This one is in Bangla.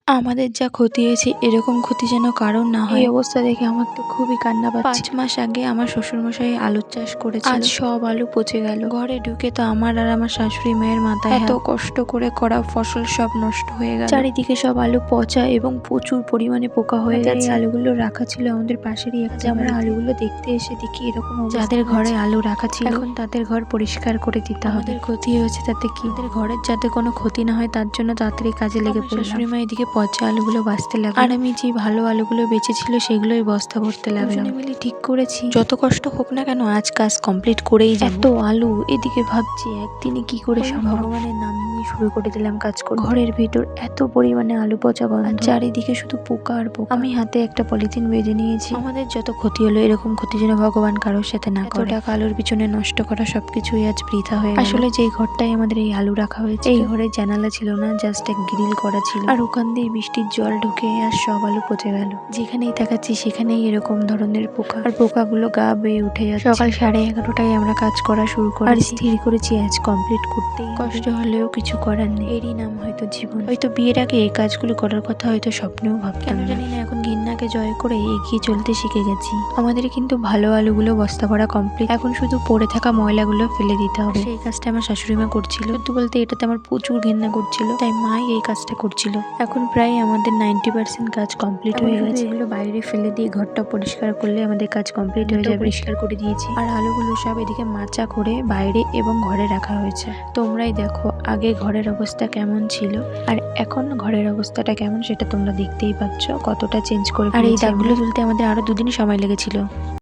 আমাদের যা ক্ষতি হয়েছে এরকম ক্ষতি যেন কারোর না হয়। এই অবস্থা দেখে আমার তো খুবই কান্না পাচ্ছে। 5 মাস আগে আমার শ্বশুরমশাই আলুর চাষ করেছিল। আজ সব আলু পচে গেল। ঘরে ঢুকে তো আমার আর আমার শাশুড়ি মায়ের মাথায় এত কষ্ট করে করা ফসল সব নষ্ট হয়ে গেল। চারিদিকে সব আলু পচা এবং প্রচুর পরিমাণে পোকা হয়ে গেছে। আলুগুলো রাখা ছিল আমাদের পাশেরই একটা আমরা আলুগুলো দেখতে এসে দেখি এরকম যাদের ঘরে আলু রাখা ছিল এখন তাদের ঘর পরিষ্কার করে দিতে হবে। আমাদের ক্ষতি হয়েছে তাতে কি, আমাদের ঘরের যাতে কোনো ক্ষতি না হয় তার জন্য তাড়াতাড়ি কাজে লেগে পড়লাম। শাশুড়ি মা এদিকে পচা আলুগুলো বাছতে লাগলো আর আমি যে ভালো আলুগুলো বেঁচেছিল সেগুলোই বস্তা ভরতে লাগলাম। দুজনে মিলে ঠিক করেছি যত কষ্ট হোক না কেন আজ কাজ কমপ্লিট করেই যাব। এত আলু এদিকে ভাবছি একদিনে কি করে ভগবানের নাম নিয়ে শুরু করে দিলাম কাজ করতে। ঘরের ভিতর এত পরিমাণে আলু পচা গন্ধ, চারিদিকে শুধু পোকা আর পোকা। আমি হাতে একটা পলিথিন বেঁধে নিয়েছি। আমাদের যত ক্ষতি হলো এরকম ক্ষতি যেন ভগবান কারোর সাথে না করে। টাকা আলুর পিছনে নষ্ট করা সবকিছুই আজ বৃথা হয়ে গেল। আসলে যেই ঘরটাই আমাদের এই আলু রাখা হয়েছে এই ঘরে জানালা ছিল না, জাস্ট এক গ্রিল করা ছিল আর ওখান দিয়ে বৃষ্টির জল ঢুকে আর সব আলু পচে গেল। যেখানেই তাকাচ্ছি সেখানেই এরকম ধরনের পোকা আর পোকাগুলো গা বেয়ে উঠে যাচ্ছে। সকাল 11:30টায় আমরা কাজ করা শুরু করি আর স্থির করেছি আজ কমপ্লিট করতেই। কষ্ট হলেও কিছু করার নেই, এরই নাম হয়তো জীবন। হয়তো বিয়ের আগে এই কাজগুলো করার কথা হয়তো স্বপ্নেও ভাবতাম না, জানি না এখন ঘৃণাকে জয় করে এগিয়ে চলতে শিখে গেছি। আমাদের কিন্তু ভালো আলুগুলো বস্তা ভরা কমপ্লিট, এখন শুধু পড়ে থাকা ময়লাগুলো ফেলে দিতে হবে। সেই কাজটা আমার শাশুড়ি মা করছিল। সত্যি বলতে এটাতে আমার প্রচুর ঘৃণা করছিল, তাই মাই এই কাজটা করছিল। এখন প্রায় আমাদের 90% কাজ কমপ্লিট হয়ে গেছে। এগুলো বাইরে ফেলে দিয়ে ঘরটা পরিষ্কার করলে আমাদের কাজ কমপ্লিট হয়ে যাবে। পরিষ্কার করে দিয়েছি আর আলুগুলো সব এদিকে মাচা করে বাইরে এবং ঘরে রাখা হয়েছে। তোমরাই দেখো আগে ঘরের অবস্থা কেমন ছিল আর এখন ঘরের অবস্থাটা কেমন সেটা তোমরা দেখতেই পাচ্ছ কতটা চেঞ্জ করে। আর এই দাগগুলো তুলতে আমাদের আরো 2 দিন সময় লেগেছিল।